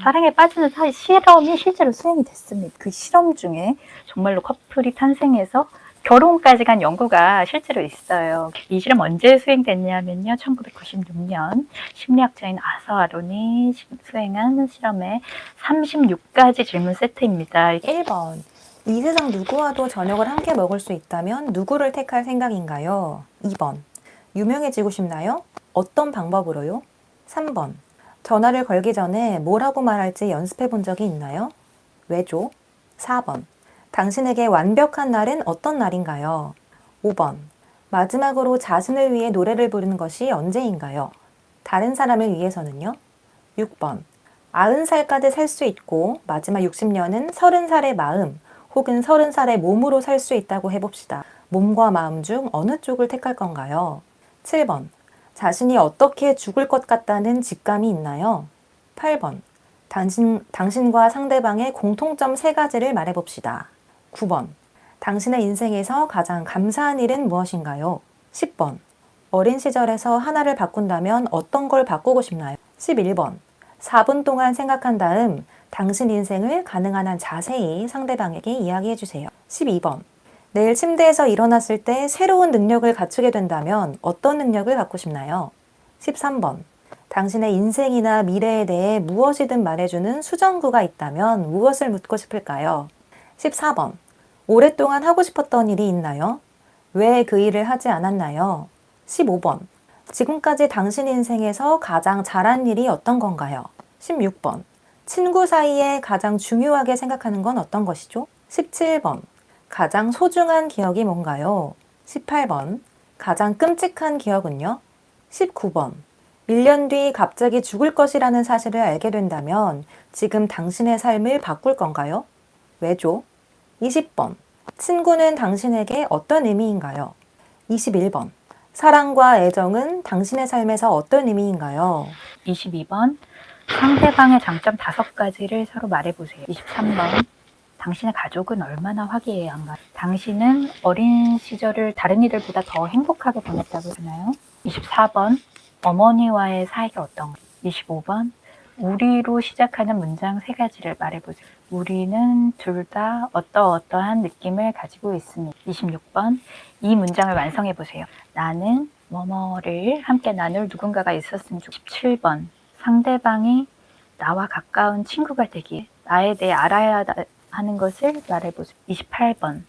사랑에 빠지는 실험이 실제로 수행이 됐습니다. 그 실험 중에 정말로 커플이 탄생해서 결혼까지 간 연구가 실제로 있어요. 이 실험 언제 수행됐냐면요. 1996년 심리학자인 아서 아론이 수행한 실험의 36가지 질문 세트입니다. 1번. 이 세상 누구와도 저녁을 함께 먹을 수 있다면 누구를 택할 생각인가요? 2번. 유명해지고 싶나요? 어떤 방법으로요? 3번. 전화를 걸기 전에 뭐라고 말할지 연습해 본 적이 있나요? 왜죠? 4번. 당신에게 완벽한 날은 어떤 날인가요? 5번. 마지막으로 자신을 위해 노래를 부르는 것이 언제인가요? 다른 사람을 위해서는요? 6번. 90살까지 살 수 있고 마지막 60년은 30살의 마음 혹은 30살의 몸으로 살 수 있다고 해봅시다. 몸과 마음 중 어느 쪽을 택할 건가요? 7번. 자신이 어떻게 죽을 것 같다는 직감이 있나요? 8번. 당신과 상대방의 공통점 3가지를 말해봅시다. 9번. 당신의 인생에서 가장 감사한 일은 무엇인가요? 10번. 어린 시절에서 하나를 바꾼다면 어떤 걸 바꾸고 싶나요? 11번. 4분 동안 생각한 다음 당신 인생을 가능한 한 자세히 상대방에게 이야기해 주세요. 12번. 내일 침대에서 일어났을 때 새로운 능력을 갖추게 된다면 어떤 능력을 갖고 싶나요? 13번. 당신의 인생이나 미래에 대해 무엇이든 말해주는 수정구가 있다면 무엇을 묻고 싶을까요? 14번. 오랫동안 하고 싶었던 일이 있나요? 왜 그 일을 하지 않았나요? 15번. 지금까지 당신 인생에서 가장 잘한 일이 어떤 건가요? 16번. 친구 사이에 가장 중요하게 생각하는 건 어떤 것이죠? 17번. 가장 소중한 기억이 뭔가요? 18번. 가장 끔찍한 기억은요? 19번. 1년 뒤 갑자기 죽을 것이라는 사실을 알게 된다면 지금 당신의 삶을 바꿀 건가요? 왜죠? 20번. 친구는 당신에게 어떤 의미인가요? 21번. 사랑과 애정은 당신의 삶에서 어떤 의미인가요? 22번. 상대방의 장점 5가지를 서로 말해보세요. 23번. 당신의 가족은 얼마나 화기애애한가요? 당신은 어린 시절을 다른 이들보다 더 행복하게 보냈다고 하나요? 24번. 어머니와의 사이가 어떤가요? 25번. 우리로 시작하는 문장 3가지를 말해보세요. 우리는 둘 다 어떠어떠한 느낌을 가지고 있습니다. 26번. 이 문장을 완성해보세요. 나는 뭐뭐를 함께 나눌 누군가가 있었으면 좋겠습니다. 17번. 상대방이 나와 가까운 친구가 되기에 나에 대해 알아야 하는 것을 말해보세요. 28번.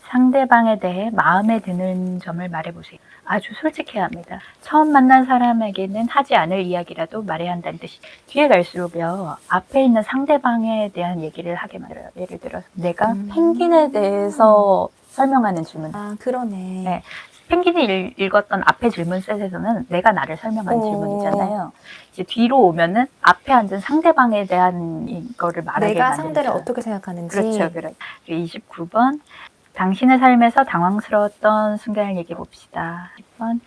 상대방에 대해 마음에 드는 점을 말해보세요. 아주 솔직해야 합니다. 처음 만난 사람에게는 하지 않을 이야기라도 말해야 한다는 뜻이 뒤에 갈수록요. 앞에 있는 상대방에 대한 얘기를 하게 만들어요. 예를 들어서 내가 펭귄에 대해서 설명하는 질문. 아, 그러네. 네. 펭귄이 읽었던 앞에 질문 셋에서는 내가 나를 설명하는 질문이잖아요. 이제 뒤로 오면은 앞에 앉은 상대방에 대한 이거를 말하게 내가 만들죠. 상대를 어떻게 생각하는지. 그렇죠. 29번. 당신의 삶에서 당황스러웠던 순간을 얘기해 봅시다. 10번.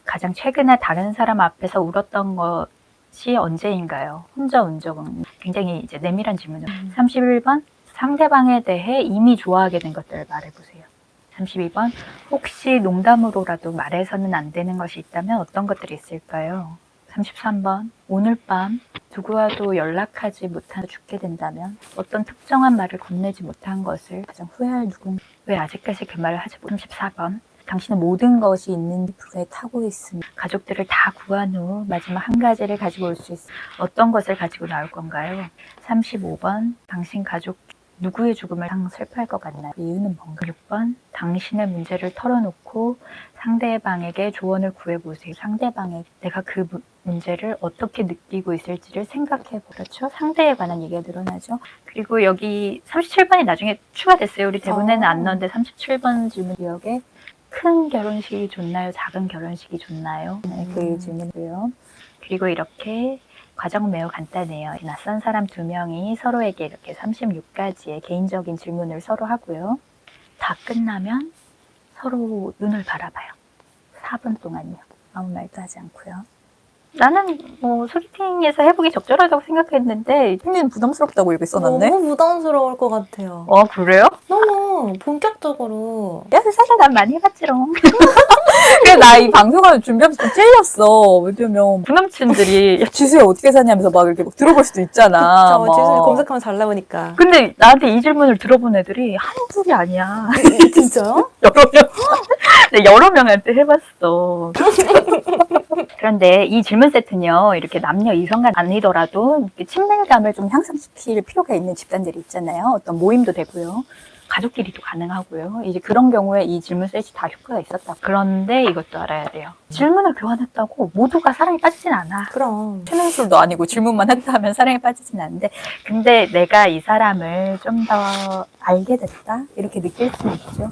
가장 최근에 다른 사람 앞에서 울었던 것이 언제인가요? 혼자 운 적은 굉장히 이제 내밀한 질문이에요. 31번. 상대방에 대해 이미 좋아하게 된 것들을 말해보세요. 32번. 혹시 농담으로라도 말해서는 안 되는 것이 있다면 어떤 것들이 있을까요? 33번. 오늘 밤 누구와도 연락하지 못하고 죽게 된다면 어떤 특정한 말을 건네지 못한 것을 가장 후회할 누군가. 왜 아직까지 그 말을 하지 못. 34번. 당신은 모든 것이 있는 불에 타고 있으니 가족들을 다 구한 후 마지막 한 가지를 가지고 올 수 있어. 어떤 것을 가지고 나올 건가요? 35번. 당신 가족 누구의 죽음을 가장 슬퍼할 것 같나요? 이유는 뭔가? 6번. 당신의 문제를 털어놓고 상대방에게 조언을 구해보세요. 상대방에게 내가 그 문제를 어떻게 느끼고 있을지를 생각해보세요. 그렇죠? 상대에 관한 얘기가 늘어나죠. 그리고 여기 37번이 나중에 추가됐어요. 우리 대본에는 안 넣었는데 37번 질문 기억에 큰 결혼식이 좋나요? 작은 결혼식이 좋나요? 네, 그 질문이고요. 그리고 이렇게 과정은 매우 간단해요. 낯선 사람 2명이 서로에게 이렇게 36가지의 개인적인 질문을 서로 하고요. 다 끝나면 서로 눈을 바라봐요. 4분 동안요. 아무 말도 하지 않고요. 나는 뭐 소개팅에서 해보기 적절하다고 생각했는데 팬님 부담스럽다고 이렇게 써놨네. 너무 부담스러울 것 같아요. 그래요? 너무 본격적으로. 야, 사실 난 많이 해봤지롱. 그래 나 이 방송을 준비하면서 좀 찔렸어. 왜냐면 부남친들이 지수야 어떻게 사냐면서 막 이렇게 막 들어볼 수도 있잖아. 저 막. 지수님 검색하면 잘 나오니까. 근데 나한테 이 질문을 들어본 애들이 한둘이 아니야. 진짜요? 여러 명. 네, 여러 명한테 해봤어. 그런데 이 질문 세트는요, 이렇게 남녀 이성간 아니더라도 이렇게 친밀감을 좀 향상시킬 필요가 있는 집단들이 있잖아요. 어떤 모임도 되고요. 가족끼리도 가능하고요. 이제 그런 경우에 이 질문 셋이 다 효과가 있었다. 그런데 이것도 알아야 돼요. 질문을 교환했다고 모두가 사랑에 빠지진 않아. 그럼. 최능술도 아니고 질문만 했다 하면 사랑에 빠지진 않는데 근데 내가 이 사람을 좀 더 알게 됐다? 이렇게 느낄 수 있죠.